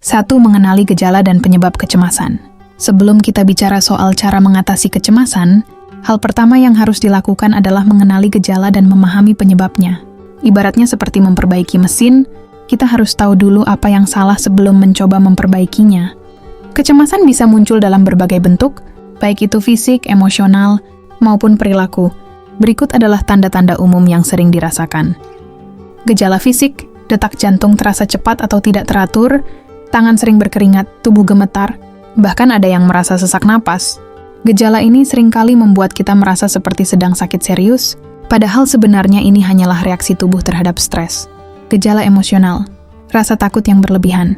1. Mengenali gejala dan penyebab kecemasan. Sebelum kita bicara soal cara mengatasi kecemasan, hal pertama yang harus dilakukan adalah mengenali gejala dan memahami penyebabnya. Ibaratnya seperti memperbaiki mesin, kita harus tahu dulu apa yang salah sebelum mencoba memperbaikinya. Kecemasan bisa muncul dalam berbagai bentuk, baik itu fisik, emosional, maupun perilaku. Berikut adalah tanda-tanda umum yang sering dirasakan. Gejala fisik, detak jantung terasa cepat atau tidak teratur, tangan sering berkeringat, tubuh gemetar, bahkan ada yang merasa sesak napas. Gejala ini seringkali membuat kita merasa seperti sedang sakit serius, padahal sebenarnya ini hanyalah reaksi tubuh terhadap stres. Gejala emosional, rasa takut yang berlebihan,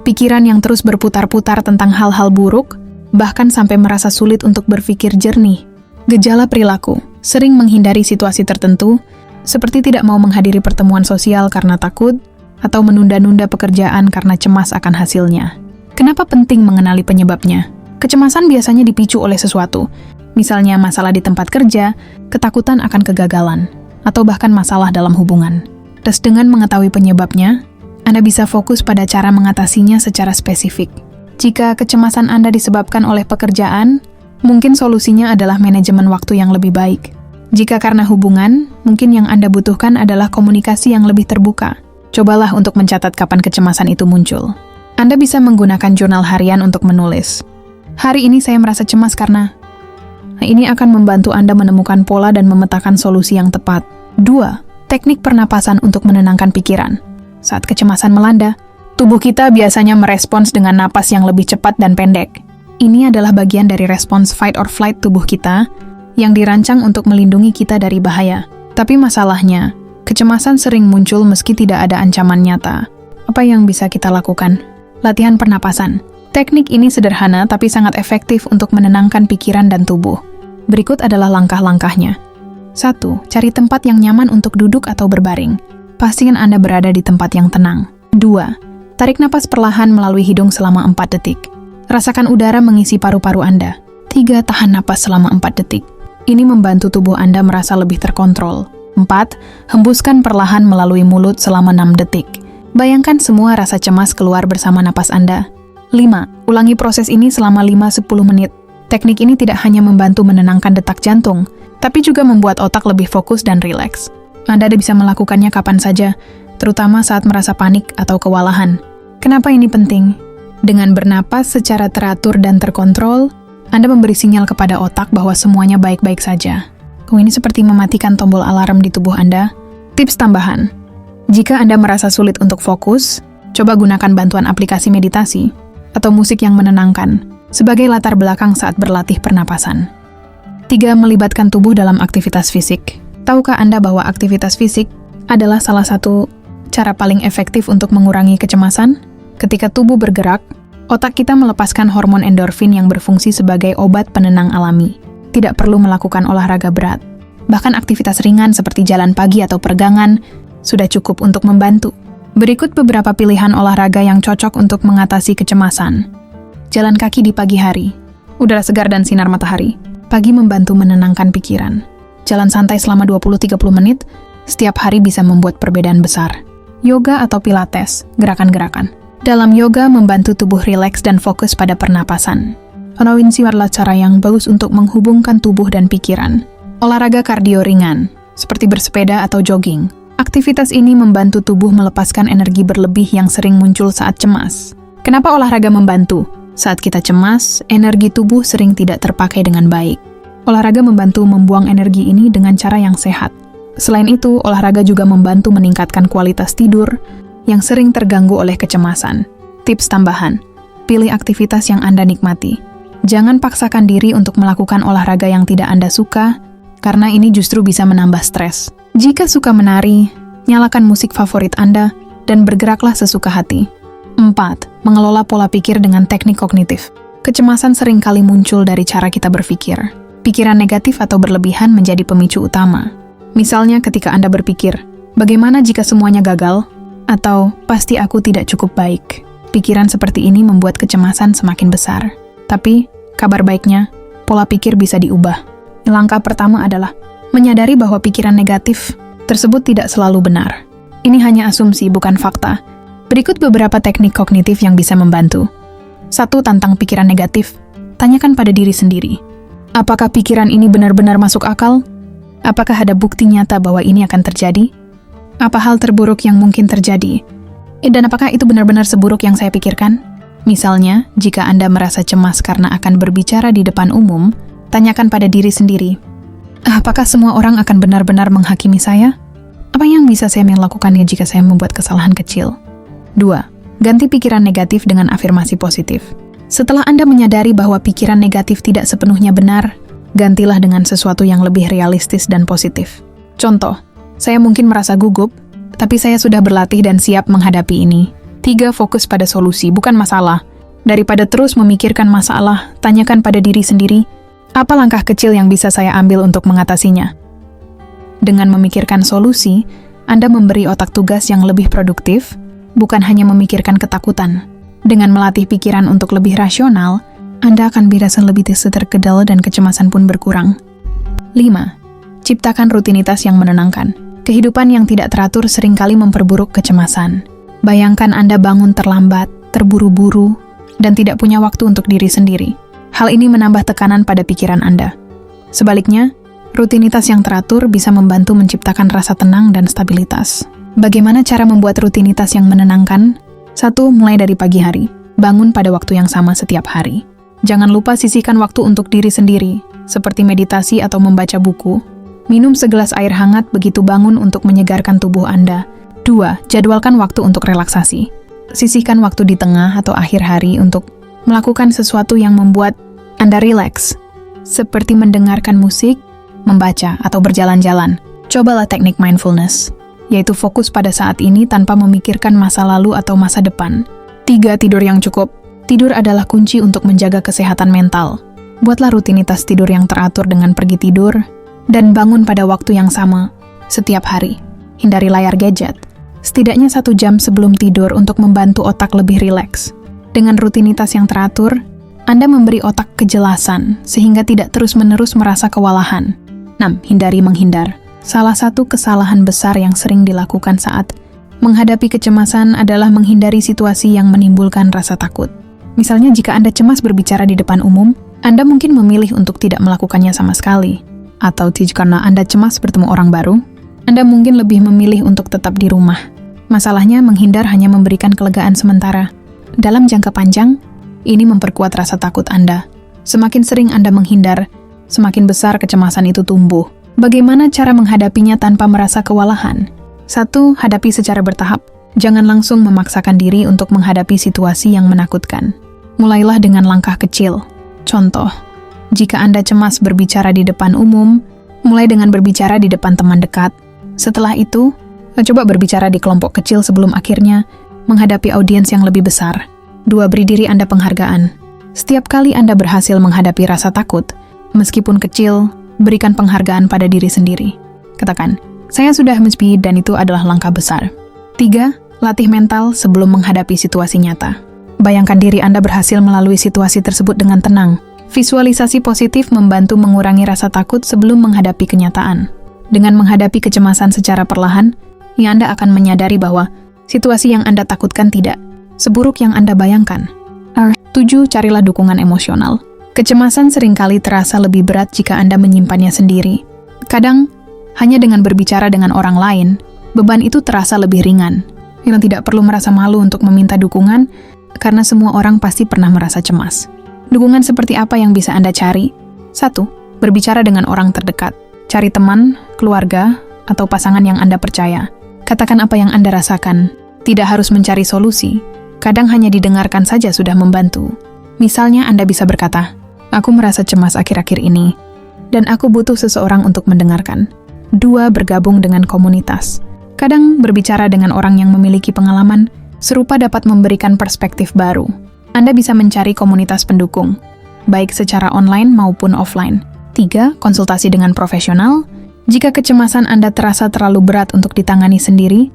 pikiran yang terus berputar-putar tentang hal-hal buruk, bahkan sampai merasa sulit untuk berpikir jernih. Gejala perilaku, sering menghindari situasi tertentu, seperti tidak mau menghadiri pertemuan sosial karena takut, atau menunda-nunda pekerjaan karena cemas akan hasilnya. Kenapa penting mengenali penyebabnya? Kecemasan biasanya dipicu oleh sesuatu, misalnya masalah di tempat kerja, ketakutan akan kegagalan, atau bahkan masalah dalam hubungan. Terus dengan mengetahui penyebabnya, Anda bisa fokus pada cara mengatasinya secara spesifik. Jika kecemasan Anda disebabkan oleh pekerjaan, mungkin solusinya adalah manajemen waktu yang lebih baik. Jika karena hubungan, mungkin yang Anda butuhkan adalah komunikasi yang lebih terbuka. Cobalah untuk mencatat kapan kecemasan itu muncul. Anda bisa menggunakan jurnal harian untuk menulis. Hari ini saya merasa cemas karena... Ini akan membantu Anda menemukan pola dan memetakan solusi yang tepat. 2. Teknik pernapasan untuk menenangkan pikiran. Saat kecemasan melanda, tubuh kita biasanya merespons dengan napas yang lebih cepat dan pendek. Ini adalah bagian dari respons fight or flight tubuh kita yang dirancang untuk melindungi kita dari bahaya. Tapi masalahnya, kecemasan sering muncul meski tidak ada ancaman nyata. Apa yang bisa kita lakukan? Latihan pernapasan. Teknik ini sederhana tapi sangat efektif untuk menenangkan pikiran dan tubuh. Berikut adalah langkah-langkahnya. 1. Cari tempat yang nyaman untuk duduk atau berbaring. Pastikan Anda berada di tempat yang tenang. 2. Tarik napas perlahan melalui hidung selama 4 detik. Rasakan udara mengisi paru-paru Anda. 3. Tahan napas selama 4 detik. Ini membantu tubuh Anda merasa lebih terkontrol. 4. Hembuskan perlahan melalui mulut selama 6 detik. Bayangkan semua rasa cemas keluar bersama napas Anda. 5. Ulangi proses ini selama 5-10 menit. Teknik ini tidak hanya membantu menenangkan detak jantung, tapi juga membuat otak lebih fokus dan rileks. Anda bisa melakukannya kapan saja, terutama saat merasa panik atau kewalahan. Kenapa ini penting? Dengan bernapas secara teratur dan terkontrol, Anda memberi sinyal kepada otak bahwa semuanya baik-baik saja. Ini seperti mematikan tombol alarm di tubuh Anda. Tips tambahan. Jika Anda merasa sulit untuk fokus, coba gunakan bantuan aplikasi meditasi atau musik yang menenangkan sebagai latar belakang saat berlatih pernapasan. 3. Melibatkan tubuh dalam aktivitas fisik. Tahukah Anda bahwa aktivitas fisik adalah salah satu cara paling efektif untuk mengurangi kecemasan? Ketika tubuh bergerak, otak kita melepaskan hormon endorfin yang berfungsi sebagai obat penenang alami. Tidak perlu melakukan olahraga berat. Bahkan aktivitas ringan seperti jalan pagi atau peregangan sudah cukup untuk membantu. Berikut beberapa pilihan olahraga yang cocok untuk mengatasi kecemasan. Jalan kaki di pagi hari. Udara segar dan sinar matahari. Pagi membantu menenangkan pikiran. Jalan santai selama 20-30 menit, setiap hari bisa membuat perbedaan besar. Yoga atau pilates, gerakan-gerakan. Dalam yoga membantu tubuh rileks dan fokus pada pernapasan. Onowinsi adalah cara yang bagus untuk menghubungkan tubuh dan pikiran. Olahraga kardio ringan, seperti bersepeda atau jogging. Aktivitas ini membantu tubuh melepaskan energi berlebih yang sering muncul saat cemas. Kenapa olahraga membantu? Saat kita cemas, energi tubuh sering tidak terpakai dengan baik. Olahraga membantu membuang energi ini dengan cara yang sehat. Selain itu, olahraga juga membantu meningkatkan kualitas tidur yang sering terganggu oleh kecemasan. Tips tambahan, pilih aktivitas yang Anda nikmati. Jangan paksakan diri untuk melakukan olahraga yang tidak Anda suka, karena ini justru bisa menambah stres. Jika suka menari, nyalakan musik favorit Anda dan bergeraklah sesuka hati. 4. Mengelola pola pikir dengan teknik kognitif. Kecemasan seringkali muncul dari cara kita berpikir. Pikiran negatif atau berlebihan menjadi pemicu utama. Misalnya ketika Anda berpikir, bagaimana jika semuanya gagal? Atau, pasti aku tidak cukup baik. Pikiran seperti ini membuat kecemasan semakin besar. Tapi, kabar baiknya, pola pikir bisa diubah. Langkah pertama adalah menyadari bahwa pikiran negatif tersebut tidak selalu benar. Ini hanya asumsi, bukan fakta. Berikut beberapa teknik kognitif yang bisa membantu. 1. Tantang pikiran negatif. Tanyakan pada diri sendiri. Apakah pikiran ini benar-benar masuk akal? Apakah ada bukti nyata bahwa ini akan terjadi? Apa hal terburuk yang mungkin terjadi? Dan apakah itu benar-benar seburuk yang saya pikirkan? Misalnya, jika Anda merasa cemas karena akan berbicara di depan umum, tanyakan pada diri sendiri. Apakah semua orang akan benar-benar menghakimi saya? Apa yang bisa saya lakukan jika saya membuat kesalahan kecil? 2. Ganti pikiran negatif dengan afirmasi positif. Setelah Anda menyadari bahwa pikiran negatif tidak sepenuhnya benar, gantilah dengan sesuatu yang lebih realistis dan positif. Contoh, saya mungkin merasa gugup, tapi saya sudah berlatih dan siap menghadapi ini. 3. Fokus pada solusi, bukan masalah. Daripada terus memikirkan masalah, tanyakan pada diri sendiri, apa langkah kecil yang bisa saya ambil untuk mengatasinya? Dengan memikirkan solusi, Anda memberi otak tugas yang lebih produktif, bukan hanya memikirkan ketakutan. Dengan melatih pikiran untuk lebih rasional, Anda akan merasa lebih terkendali dan kecemasan pun berkurang. 5. Ciptakan rutinitas yang menenangkan. Kehidupan yang tidak teratur seringkali memperburuk kecemasan. Bayangkan Anda bangun terlambat, terburu-buru, dan tidak punya waktu untuk diri sendiri. Hal ini menambah tekanan pada pikiran Anda. Sebaliknya, rutinitas yang teratur bisa membantu menciptakan rasa tenang dan stabilitas. Bagaimana cara membuat rutinitas yang menenangkan? 1. Mulai dari pagi hari. Bangun pada waktu yang sama setiap hari. Jangan lupa sisihkan waktu untuk diri sendiri, seperti meditasi atau membaca buku. Minum segelas air hangat begitu bangun untuk menyegarkan tubuh Anda. 2. Jadwalkan waktu untuk relaksasi. Sisihkan waktu di tengah atau akhir hari untuk melakukan sesuatu yang membuat Anda rileks, seperti mendengarkan musik, membaca, atau berjalan-jalan. Cobalah teknik mindfulness, yaitu fokus pada saat ini tanpa memikirkan masa lalu atau masa depan. 3. Tidur yang cukup. Tidur adalah kunci untuk menjaga kesehatan mental. Buatlah rutinitas tidur yang teratur dengan pergi tidur dan bangun pada waktu yang sama setiap hari. Hindari layar gadget, setidaknya 1 jam sebelum tidur untuk membantu otak lebih rileks. Dengan rutinitas yang teratur, Anda memberi otak kejelasan sehingga tidak terus-menerus merasa kewalahan. 6. Hindari menghindar. Salah satu kesalahan besar yang sering dilakukan saat menghadapi kecemasan adalah menghindari situasi yang menimbulkan rasa takut. Misalnya jika Anda cemas berbicara di depan umum, Anda mungkin memilih untuk tidak melakukannya sama sekali. Atau karena Anda cemas bertemu orang baru, Anda mungkin lebih memilih untuk tetap di rumah. Masalahnya, menghindar hanya memberikan kelegaan sementara. Dalam jangka panjang, ini memperkuat rasa takut Anda. Semakin sering Anda menghindar, semakin besar kecemasan itu tumbuh. Bagaimana cara menghadapinya tanpa merasa kewalahan? 1. Hadapi secara bertahap. Jangan langsung memaksakan diri untuk menghadapi situasi yang menakutkan. Mulailah dengan langkah kecil. Contoh, jika Anda cemas berbicara di depan umum, mulai dengan berbicara di depan teman dekat. Setelah itu, coba berbicara di kelompok kecil sebelum akhirnya menghadapi audiens yang lebih besar. 2. Beri diri Anda penghargaan. Setiap kali Anda berhasil menghadapi rasa takut, meskipun kecil, berikan penghargaan pada diri sendiri. Katakan, saya sudah mimpi dan itu adalah langkah besar. 3. Latih mental sebelum menghadapi situasi nyata. Bayangkan diri Anda berhasil melalui situasi tersebut dengan tenang. Visualisasi positif membantu mengurangi rasa takut sebelum menghadapi kenyataan. Dengan menghadapi kecemasan secara perlahan, Anda akan menyadari bahwa situasi yang Anda takutkan tidak seburuk yang Anda bayangkan. 7. Carilah dukungan emosional. Kecemasan seringkali terasa lebih berat jika Anda menyimpannya sendiri. Kadang, hanya dengan berbicara dengan orang lain, beban itu terasa lebih ringan. Yang tidak perlu merasa malu untuk meminta dukungan, karena semua orang pasti pernah merasa cemas. Dukungan seperti apa yang bisa Anda cari? 1. Berbicara dengan orang terdekat. Cari teman, keluarga, atau pasangan yang Anda percaya. Katakan apa yang Anda rasakan. Tidak harus mencari solusi. Kadang hanya didengarkan saja sudah membantu. Misalnya Anda bisa berkata, "Aku merasa cemas akhir-akhir ini, dan aku butuh seseorang untuk mendengarkan." 2. Bergabung dengan komunitas. Kadang berbicara dengan orang yang memiliki pengalaman serupa dapat memberikan perspektif baru. Anda bisa mencari komunitas pendukung, baik secara online maupun offline. 3. Konsultasi dengan profesional. Jika kecemasan Anda terasa terlalu berat untuk ditangani sendiri,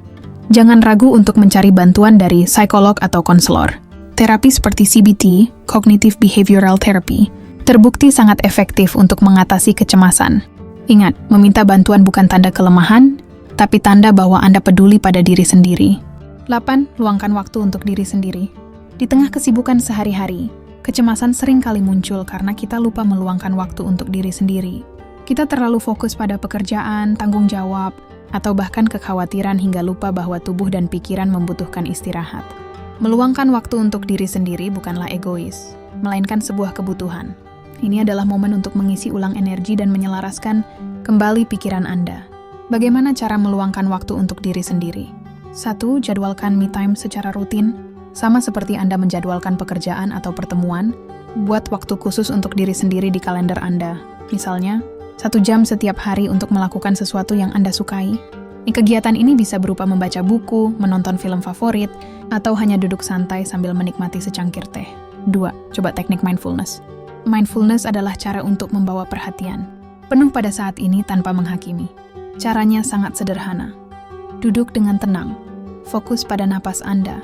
jangan ragu untuk mencari bantuan dari psikolog atau konselor. Terapi seperti CBT, Cognitive Behavioral Therapy, terbukti sangat efektif untuk mengatasi kecemasan. Ingat, meminta bantuan bukan tanda kelemahan, tapi tanda bahwa Anda peduli pada diri sendiri. 8. Luangkan waktu untuk diri sendiri. Di tengah kesibukan sehari-hari, kecemasan sering kali muncul karena kita lupa meluangkan waktu untuk diri sendiri. Kita terlalu fokus pada pekerjaan, tanggung jawab, atau bahkan kekhawatiran hingga lupa bahwa tubuh dan pikiran membutuhkan istirahat. Meluangkan waktu untuk diri sendiri bukanlah egois, melainkan sebuah kebutuhan. Ini adalah momen untuk mengisi ulang energi dan menyelaraskan kembali pikiran Anda. Bagaimana cara meluangkan waktu untuk diri sendiri? 1. Jadwalkan me time secara rutin. Sama seperti Anda menjadwalkan pekerjaan atau pertemuan, buat waktu khusus untuk diri sendiri di kalender Anda. Misalnya, 1 jam setiap hari untuk melakukan sesuatu yang Anda sukai. Kegiatan ini bisa berupa membaca buku, menonton film favorit, atau hanya duduk santai sambil menikmati secangkir teh. 2. Coba teknik mindfulness. Mindfulness adalah cara untuk membawa perhatian penuh pada saat ini tanpa menghakimi. Caranya sangat sederhana. Duduk dengan tenang, fokus pada napas Anda,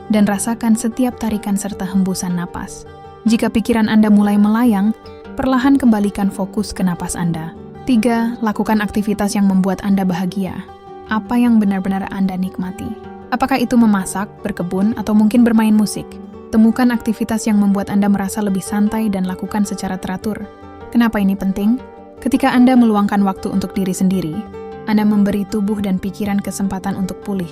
dan rasakan setiap tarikan serta hembusan napas. Jika pikiran Anda mulai melayang, perlahan kembalikan fokus ke napas Anda. 3. Lakukan aktivitas yang membuat Anda bahagia. Apa yang benar-benar Anda nikmati? Apakah itu memasak, berkebun, atau mungkin bermain musik? Temukan aktivitas yang membuat Anda merasa lebih santai dan lakukan secara teratur. Kenapa ini penting? Ketika Anda meluangkan waktu untuk diri sendiri, Anda memberi tubuh dan pikiran kesempatan untuk pulih.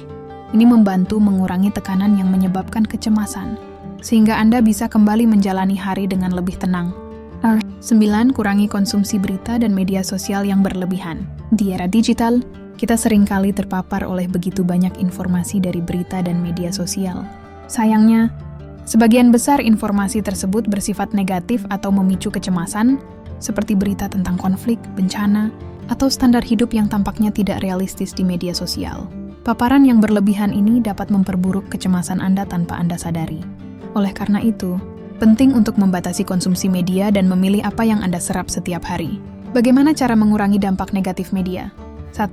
Ini membantu mengurangi tekanan yang menyebabkan kecemasan, sehingga Anda bisa kembali menjalani hari dengan lebih tenang. 9. Kurangi konsumsi berita dan media sosial yang berlebihan. Di era digital, kita seringkali terpapar oleh begitu banyak informasi dari berita dan media sosial. Sayangnya, sebagian besar informasi tersebut bersifat negatif atau memicu kecemasan, seperti berita tentang konflik, bencana, atau standar hidup yang tampaknya tidak realistis di media sosial. Paparan yang berlebihan ini dapat memperburuk kecemasan Anda tanpa Anda sadari. Oleh karena itu, penting untuk membatasi konsumsi media dan memilih apa yang Anda serap setiap hari. Bagaimana cara mengurangi dampak negatif media? 1.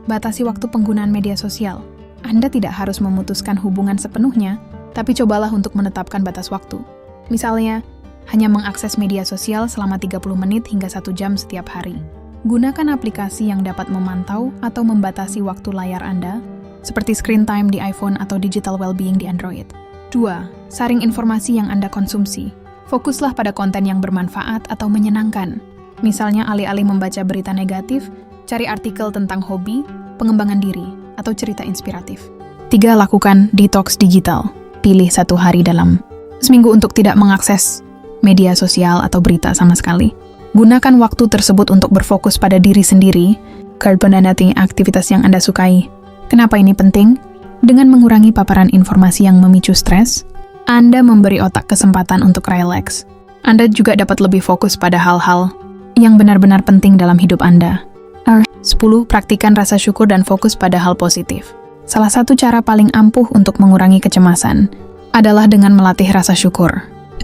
Batasi waktu penggunaan media sosial. Anda tidak harus memutuskan hubungan sepenuhnya, tapi cobalah untuk menetapkan batas waktu. Misalnya, hanya mengakses media sosial selama 30 menit hingga 1 jam setiap hari. Gunakan aplikasi yang dapat memantau atau membatasi waktu layar Anda, seperti screen time di iPhone atau digital well-being di Android. 2. Saring informasi yang Anda konsumsi. Fokuslah pada konten yang bermanfaat atau menyenangkan. Misalnya alih-alih membaca berita negatif, cari artikel tentang hobi, pengembangan diri, atau cerita inspiratif. 3. Lakukan detox digital. Pilih 1 hari dalam seminggu untuk tidak mengakses media sosial atau berita sama sekali. Gunakan waktu tersebut untuk berfokus pada diri sendiri, menanati aktivitas yang Anda sukai. Kenapa ini penting? Dengan mengurangi paparan informasi yang memicu stres, Anda memberi otak kesempatan untuk rileks. Anda juga dapat lebih fokus pada hal-hal yang benar-benar penting dalam hidup Anda. 10. Praktikan rasa syukur dan fokus pada hal positif. Salah satu cara paling ampuh untuk mengurangi kecemasan adalah dengan melatih rasa syukur.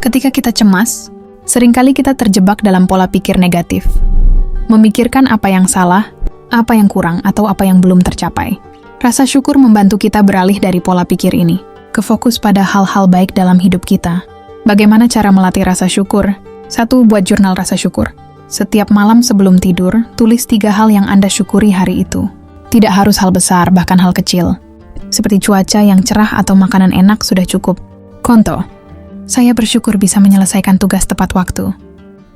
Ketika kita cemas, seringkali kita terjebak dalam pola pikir negatif. Memikirkan apa yang salah, apa yang kurang, atau apa yang belum tercapai. Rasa syukur membantu kita beralih dari pola pikir ini, ke fokus pada hal-hal baik dalam hidup kita. Bagaimana cara melatih rasa syukur? 1. Buat jurnal rasa syukur. Setiap malam sebelum tidur, tulis 3 hal yang Anda syukuri hari itu. Tidak harus hal besar, bahkan hal kecil. Seperti cuaca yang cerah atau makanan enak sudah cukup. Contoh, saya bersyukur bisa menyelesaikan tugas tepat waktu.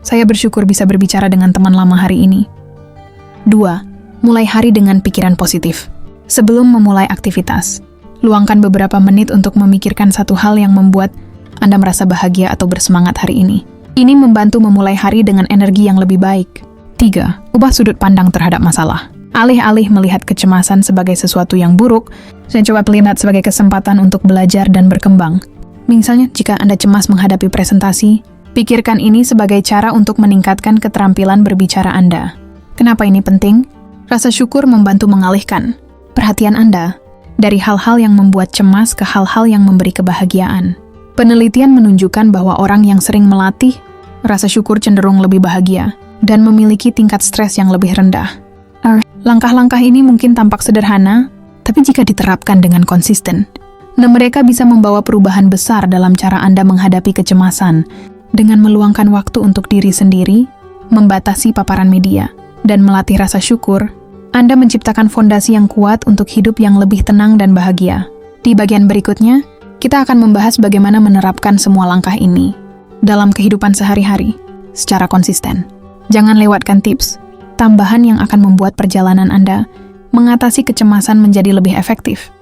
Saya bersyukur bisa berbicara dengan teman lama hari ini. 2. Mulai hari dengan pikiran positif. Sebelum memulai aktivitas, luangkan beberapa menit untuk memikirkan 1 hal yang membuat Anda merasa bahagia atau bersemangat hari ini. Ini membantu memulai hari dengan energi yang lebih baik. 3. Ubah sudut pandang terhadap masalah. Alih-alih melihat kecemasan sebagai sesuatu yang buruk, saya coba melihat sebagai kesempatan untuk belajar dan berkembang. Misalnya, jika Anda cemas menghadapi presentasi, pikirkan ini sebagai cara untuk meningkatkan keterampilan berbicara Anda. Kenapa ini penting? Rasa syukur membantu mengalihkan perhatian Anda dari hal-hal yang membuat cemas ke hal-hal yang memberi kebahagiaan. Penelitian menunjukkan bahwa orang yang sering melatih rasa syukur cenderung lebih bahagia dan memiliki tingkat stres yang lebih rendah. Langkah-langkah ini mungkin tampak sederhana, tapi jika diterapkan dengan konsisten, mereka bisa membawa perubahan besar dalam cara Anda menghadapi kecemasan dengan meluangkan waktu untuk diri sendiri, membatasi paparan media, dan melatih rasa syukur. Anda menciptakan fondasi yang kuat untuk hidup yang lebih tenang dan bahagia. Di bagian berikutnya, kita akan membahas bagaimana menerapkan semua langkah ini dalam kehidupan sehari-hari secara konsisten. Jangan lewatkan tips tambahan yang akan membuat perjalanan Anda mengatasi kecemasan menjadi lebih efektif.